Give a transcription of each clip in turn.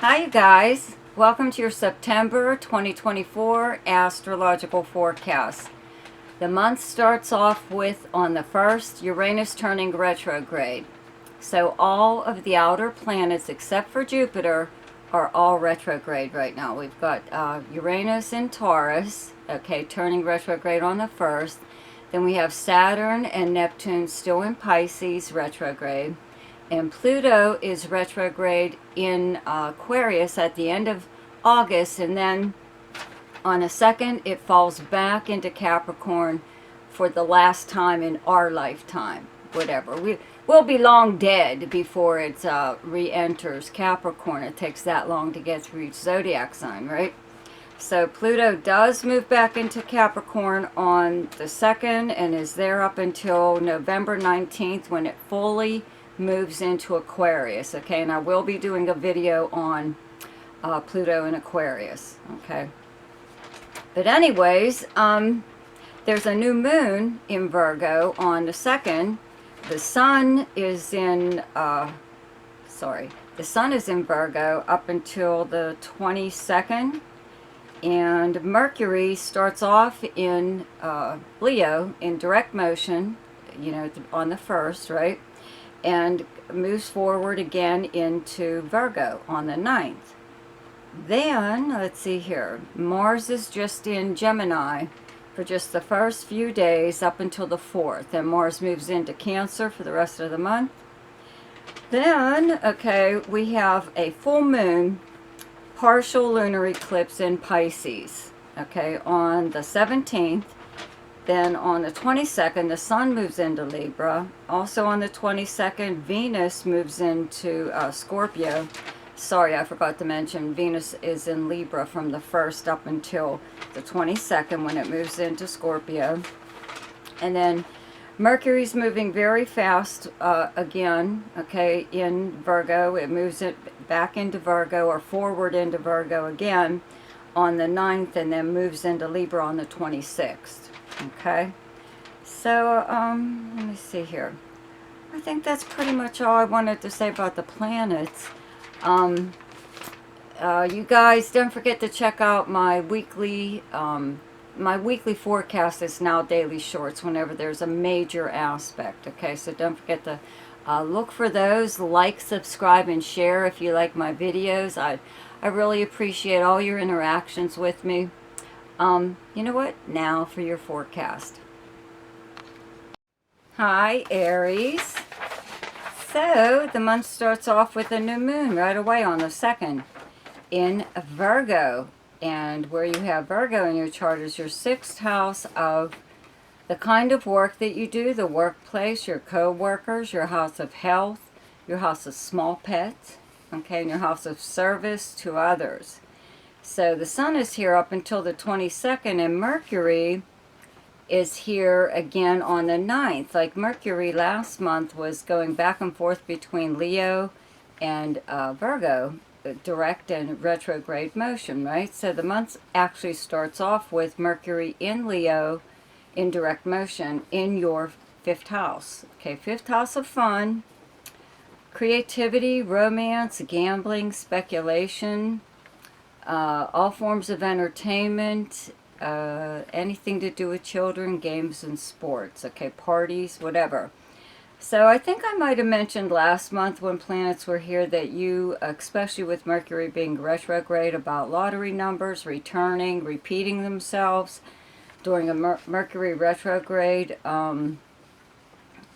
Hi, you guys. Welcome to your September 2024 astrological forecast. The month starts off with, on the 1st, Uranus turning retrograde. So all of the outer planets, except for Jupiter, are all retrograde right now. We've got Uranus in Taurus, okay, turning retrograde on the 1st. Then we have Saturn and Neptune still in Pisces, retrograde. And Pluto is retrograde in Aquarius at the end of August, and then on the 2nd it falls back into Capricorn for the last time in our lifetime. Whatever, we'll be long dead before it re-enters Capricorn. It takes that long to get through each zodiac sign, right? So Pluto does move back into Capricorn on the 2nd and is there up until November 19th when it fully moves into Aquarius, okay? And I will be doing a video on Pluto in Aquarius, okay? But anyways, there's a new moon in Virgo on the 2nd. The sun is in, the sun is in Virgo up until the 22nd. And Mercury starts off in Leo in direct motion, you know, on the 1st, right? And moves forward again into Virgo on the 9th. Then, let's see here, Mars is just in Gemini for just the first few days up until the 4th. And Mars moves into Cancer for the rest of the month. Then, okay, we have a full moon, partial lunar eclipse in Pisces, okay, on the 17th. Then on the 22nd, the sun moves into Libra. Also on the 22nd, Venus moves into Scorpio. Sorry, I forgot to mention, Venus is in Libra from the 1st up until the 22nd when it moves into Scorpio. And then Mercury's moving very fast again, okay, in Virgo. It moves it back into Virgo or forward into Virgo again on the 9th and then moves into Libra on the 26th. Okay, so let me see here. I think that's pretty much all I wanted to say about the planets. You guys, don't forget to check out my weekly forecast is now daily shorts whenever there's a major aspect. Okay, so don't forget to look for those. Like, subscribe, and share if you like my videos. I really appreciate all your interactions with me. You know what? Now for your forecast. Hi, Aries. So, the month starts off with a new moon right away on the 2nd in Virgo. And where you have Virgo in your chart is your 6th house of the kind of work that you do, the workplace, your co-workers, your house of health, your house of small pets, okay, and your house of service to others. So the sun is here up until the 22nd, and Mercury is here again on the 9th. Like Mercury last month was going back and forth between Leo and Virgo, direct and retrograde motion, right? So the month actually starts off with Mercury in Leo in direct motion in your 5th house. Okay, 5th house of fun, creativity, romance, gambling, speculation, all forms of entertainment, anything to do with children, games and sports, okay, parties, whatever. So I think I might have mentioned last month when planets were here that you, especially with Mercury being retrograde, about lottery numbers returning, repeating themselves during a Mercury retrograde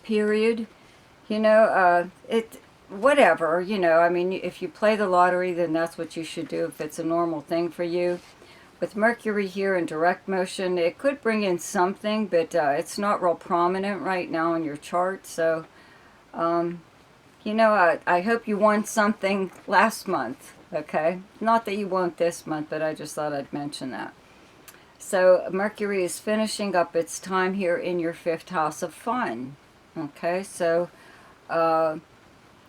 period. You know, whatever, you know, I mean, if you play the lottery, then that's what you should do if it's a normal thing for you. With Mercury here in direct motion, it could bring in something, but it's not real prominent right now in your chart. So, you know, I hope you won something last month, okay? Not that you won't this month, but I just thought I'd mention that. So, Mercury is finishing up its time here in your 5th house of fun, okay? So,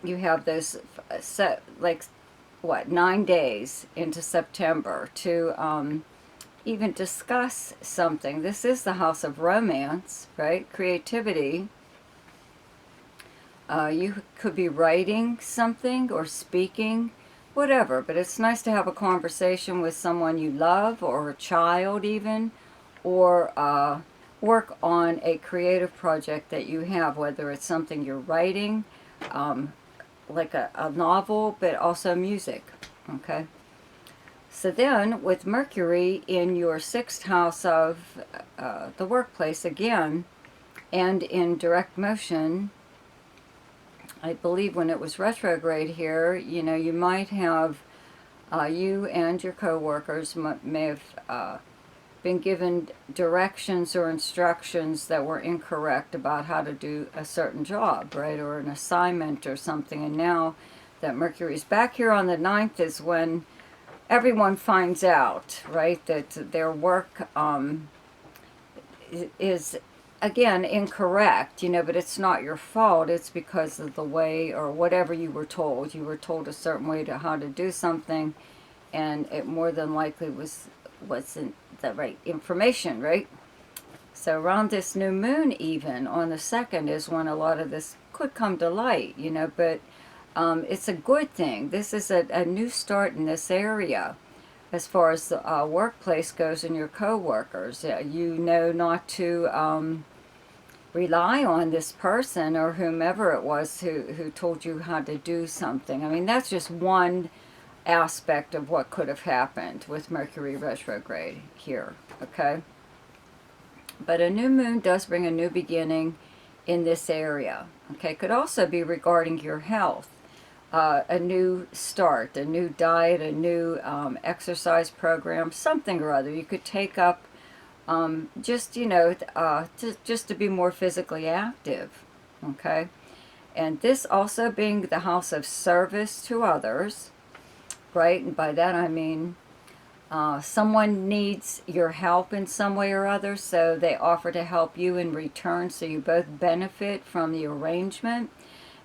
you have those set, like, what, 9 days into September to even discuss something. This is the house of romance, right? Creativity. You could be writing something or speaking whatever. But it's nice to have a conversation with someone you love, or a child even, or work on a creative project that you have, whether it's something you're writing, um, like a novel, but also music. Okay. So then, with Mercury in your sixth house of the workplace again, and in direct motion, I believe when it was retrograde here, you know, you might have, you and your coworkers may have been given directions or instructions that were incorrect about how to do a certain job, right, or an assignment or something. And now that Mercury's back here on the ninth is when everyone finds out, right, that their work is again incorrect, you know, but it's not your fault. It's because of the way or whatever you were told. You were told a certain way to how to do something, and it more than likely wasn't the right information, right? So around this new moon, even on the 2nd, is when a lot of this could come to light, you know, but it's a good thing. This is a new start in this area as far as the workplace goes and your co-workers. You know not to rely on this person or whomever it was who told you how to do something. I mean, that's just one aspect of what could have happened with Mercury retrograde here, okay? But a new moon does bring a new beginning in this area, okay? Could also be regarding your health. A new start, a new diet, a new exercise program, something or other. You could take up just, you know, just to be more physically active, okay? And this also being the house of service to others, right? And by that I mean someone needs your help in some way or other, so they offer to help you in return, so you both benefit from the arrangement.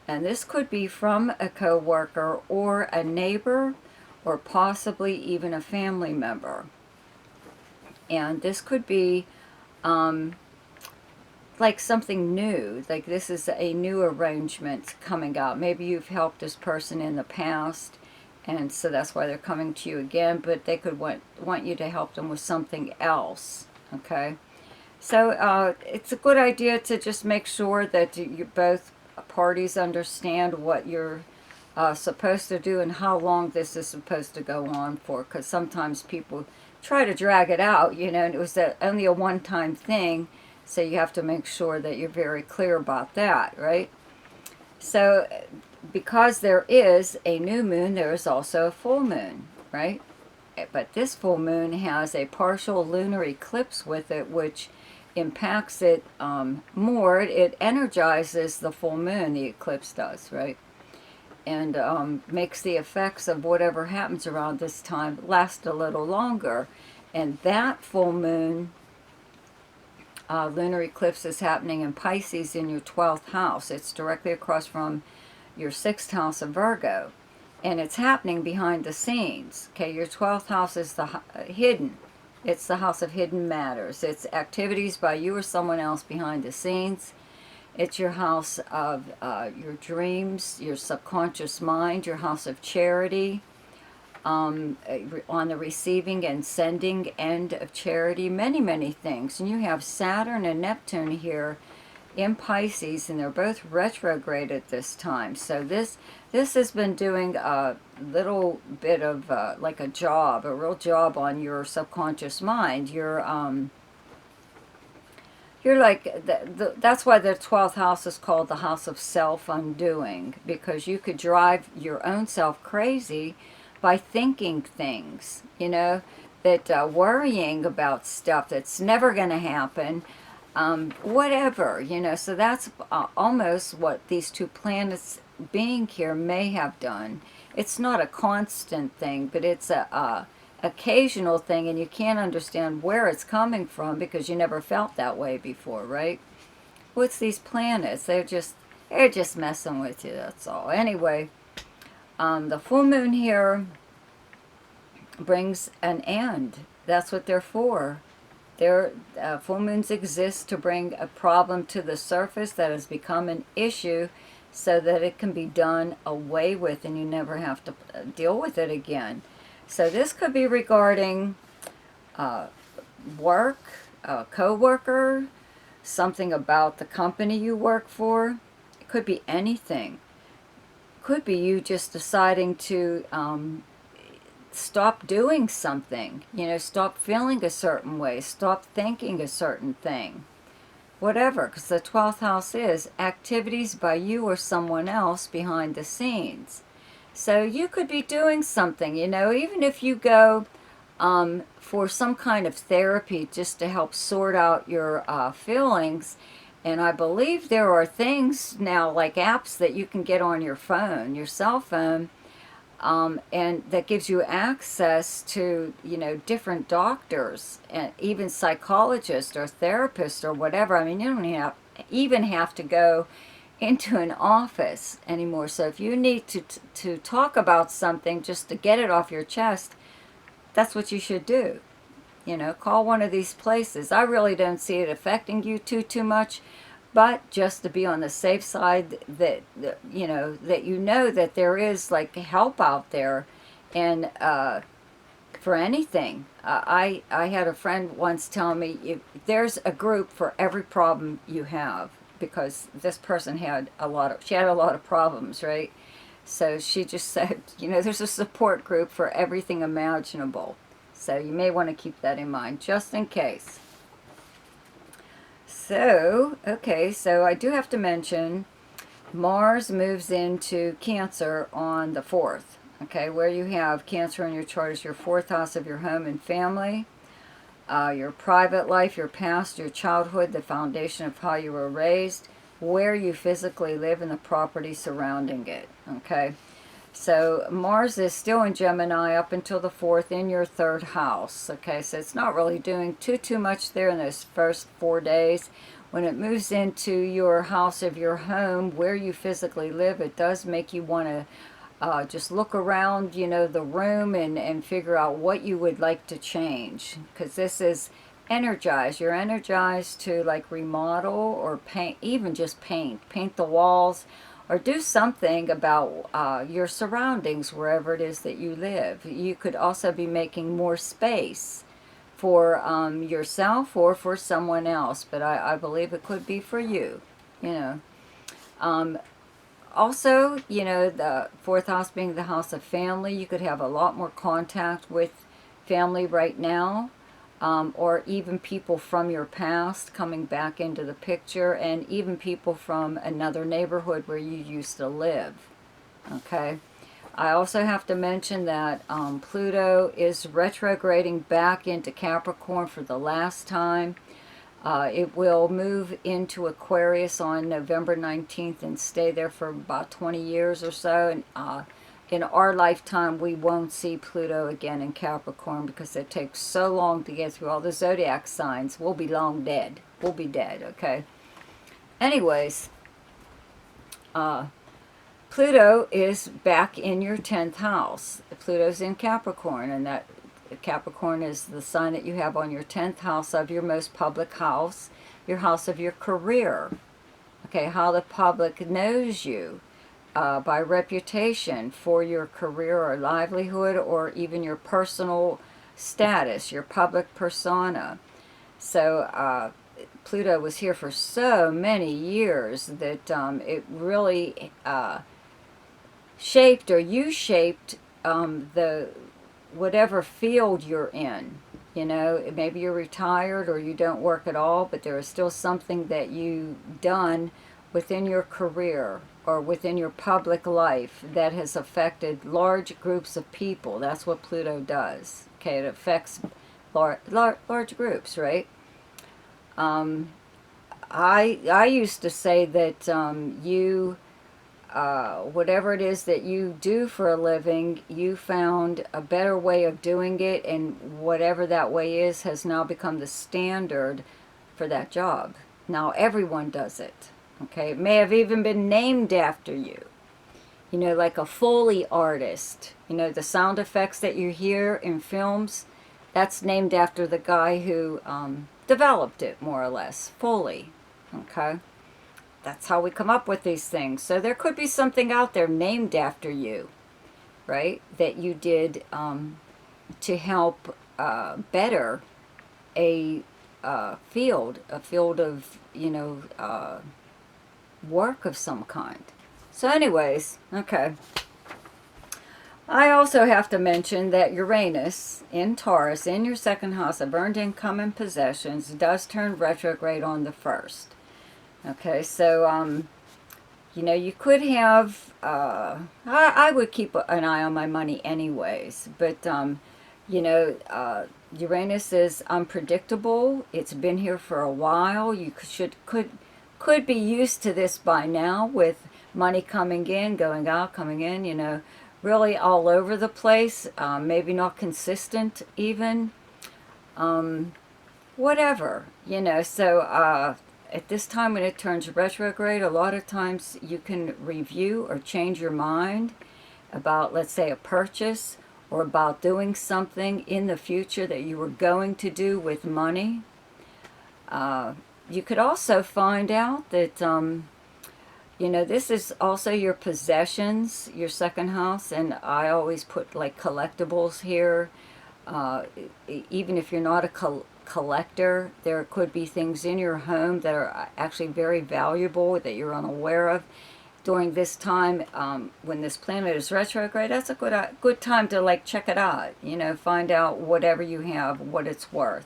And this could be from a coworker or a neighbor or possibly even a family member. And this could be like something new, like this is a new arrangement coming out. Maybe you've helped this person in the past, and so that's why they're coming to you again, but they could want you to help them with something else, okay? So it's a good idea to just make sure that you both parties understand what you're supposed to do and how long this is supposed to go on for, because sometimes people try to drag it out, you know, and it was only a one-time thing, so you have to make sure that you're very clear about that, right? So because there is a new moon, there is also a full moon, right? But this full moon has a partial lunar eclipse with it, which impacts it more. It energizes the full moon, the eclipse does, right? And makes the effects of whatever happens around this time last a little longer. And that full moon lunar eclipse is happening in Pisces in your 12th house. It's directly across from your 6th house of Virgo. And it's happening behind the scenes. Okay, your 12th house is the hidden. It's the house of hidden matters. It's activities by you or someone else behind the scenes. It's your house of your dreams, your subconscious mind, your house of charity, on the receiving and sending end of charity, many, many things. And you have Saturn and Neptune here in Pisces, and they're both retrograde at this time. So this has been doing a little bit of like a job, a real job on your subconscious mind. You're like, that's why the 12th house is called the house of self-undoing, because you could drive your own self crazy by thinking things, you know, that worrying about stuff that's never going to happen, whatever, you know. So that's almost what these two planets being here may have done. It's not a constant thing, but it's a occasional thing, and you can't understand where it's coming from because you never felt that way before, right? What's these planets? They're just messing with you, that's all. Anyway, the full moon here brings an end. That's what they're for. Full moons exist to bring a problem to the surface that has become an issue, so that it can be done away with and you never have to deal with it again. So this could be regarding work, a co-worker, something about the company you work for. It could be anything. Could be you just deciding to stop doing something, stop feeling a certain way, stop thinking a certain thing, whatever, because the 12th house is activities by you or someone else behind the scenes. So you could be doing something, even if you go for some kind of therapy just to help sort out your feelings. And I believe there are things now, like apps that you can get on your phone, your cell phone, and that gives you access to, different doctors and even psychologists or therapists or whatever. I mean, you don't even have to go into an office anymore. So if you need to talk about something just to get it off your chest, that's what you should do. Call one of these places. I really don't see it affecting you too much, but just to be on the safe side, that that there is like help out there, and for anything. I had a friend once tell me, there's a group for every problem you have, because this person had a lot of problems, right? So she just said, there's a support group for everything imaginable. So you may want to keep that in mind, just in case. So, okay, so I do have to mention, Mars moves into Cancer on the 4th. Okay, where you have Cancer in your chart is your 4th house of your home and family, your private life, your past, your childhood, the foundation of how you were raised, where you physically live, and the property surrounding it. Okay, so Mars is still in Gemini up until the 4th in your 3rd house. Okay, so it's not really doing too much there in those first 4 days. When it moves into your house of your home, where you physically live, it does make you want to just look around, the room, and figure out what you would like to change. Because this is energized. You're energized to like remodel or paint, even just paint the walls, or do something about your surroundings wherever it is that you live. You could also be making more space for yourself or for someone else, but I believe it could be for you, Also, the 4th house being the house of family, you could have a lot more contact with family right now, or even people from your past coming back into the picture, and even people from another neighborhood where you used to live. Okay, I also have to mention that Pluto is retrograding back into Capricorn for the last time. It will move into Aquarius on November 19th and stay there for about 20 years or so. And in our lifetime, we won't see Pluto again in Capricorn because it takes so long to get through all the zodiac signs. We'll be long dead. We'll be dead, okay? Anyways, Pluto is back in your 10th house. Pluto's in Capricorn, and that Capricorn is the sign that you have on your 10th house of your most public house, your house of your career. Okay, how the public knows you by reputation for your career or livelihood, or even your personal status, your public persona. So Pluto was here for so many years that it really shaped, or you shaped the whatever field you're in. Maybe you're retired or you don't work at all, but there is still something that you've done within your career or within your public life that has affected large groups of people. That's what Pluto does. Okay, it affects large groups, right? I used to say that you whatever it is that you do for a living, you found a better way of doing it, and whatever that way is has now become the standard for that job. Now everyone does it. Okay, it may have even been named after you. Like a Foley artist. The sound effects that you hear in films, that's named after the guy who developed it, more or less. Foley. Okay. that's how we come up with these things. So there could be something out there named after you, right? That you did to help better a field of, work of some kind. So anyways, okay. I also have to mention that Uranus in Taurus, in your second house of earned income and possessions, does turn retrograde on the 1st. Okay, so, you could have, I would keep an eye on my money anyways, but, Uranus is unpredictable. It's been here for a while. You could be used to this by now, with money coming in, going out, coming in, really all over the place, maybe not consistent even, whatever, so at this time when it turns retrograde, a lot of times you can review or change your mind about, let's say, a purchase, or about doing something in the future that you were going to do with money. You could also find out that this is also your possessions, your second house, and I always put like collectibles here. Even if you're not a collector, there could be things in your home that are actually very valuable that you're unaware of. During this time, when this planet is retrograde, that's a good time to like check it out, find out whatever you have, what it's worth.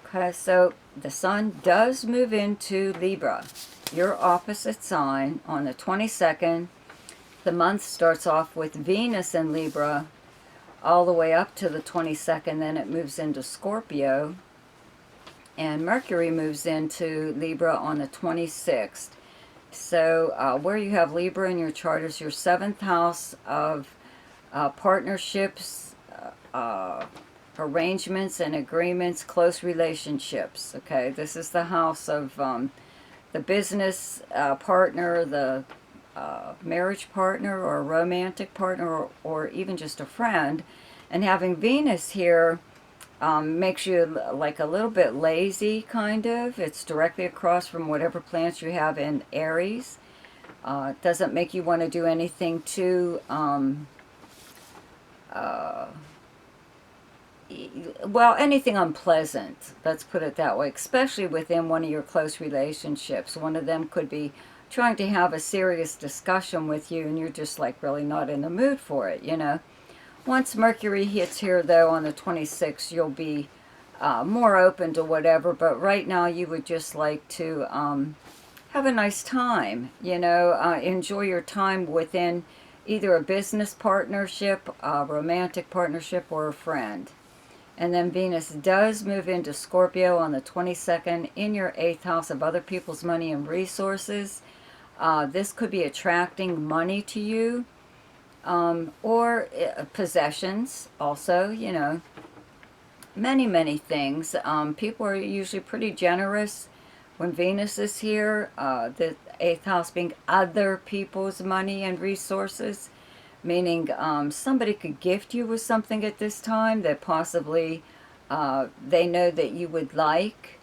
Okay, so the sun does move into Libra, your opposite sign, on the 22nd. The month starts off with Venus in Libra all the way up to the 22nd. Then it moves into Scorpio. And Mercury moves into Libra on the 26th. So where you have Libra in your chart is your 7th house of partnerships, arrangements and agreements, close relationships. Okay, this is the house of the business partner, the marriage partner, or a romantic partner, or even just a friend. And having Venus here makes you like a little bit lazy, kind of. It's directly across from whatever planets you have in Aries. It doesn't make you want to do anything too well, anything unpleasant, let's put it that way, especially within one of your close relationships. One of them could be trying to have a serious discussion with you, and you're just like really not in the mood for it, Once Mercury hits here, though, on the 26th, you'll be more open to whatever, but right now you would just like to have a nice time, enjoy your time within either a business partnership, a romantic partnership, or a friend. And then Venus does move into Scorpio on the 22nd in your 8th house of other people's money and resources. This could be attracting money to you, or possessions also, many things. People are usually pretty generous when Venus is here, the 8th house being other people's money and resources. Meaning somebody could gift you with something at this time that possibly they know that you would like,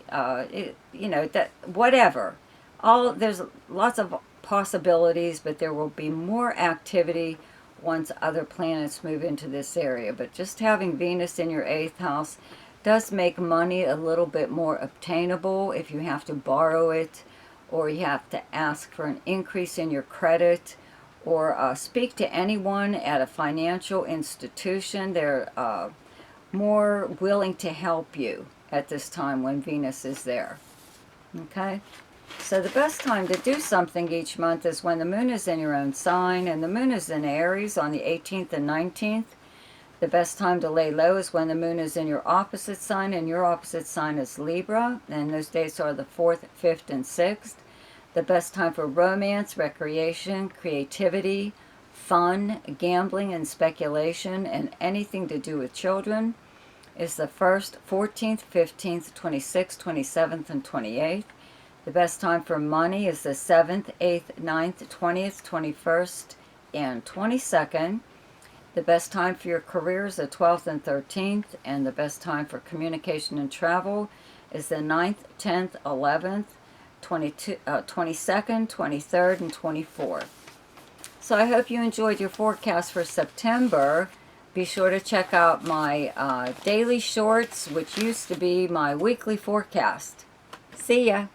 that whatever. There's lots of possibilities, but there will be more activity once other planets move into this area. But just having Venus in your 8th house does make money a little bit more obtainable if you have to borrow it, or you have to ask for an increase in your credit, or speak to anyone at a financial institution. They're more willing to help you at this time when Venus is there. Okay? So the best time to do something each month is when the moon is in your own sign, and the moon is in Aries on the 18th and 19th. The best time to lay low is when the moon is in your opposite sign, and your opposite sign is Libra, and those dates are the 4th, 5th, and 6th. The best time for romance, recreation, creativity, fun, gambling, and speculation, and anything to do with children is the 1st, 14th, 15th, 26th, 27th, and 28th. The best time for money is the 7th, 8th, 9th, 20th, 21st, and 22nd. The best time for your career is the 12th and 13th, and the best time for communication and travel is the 9th, 10th, 11th. 22nd, 23rd, and 24th. So I hope you enjoyed your forecast for September. Be sure to check out my daily shorts, which used to be my weekly forecast. See ya!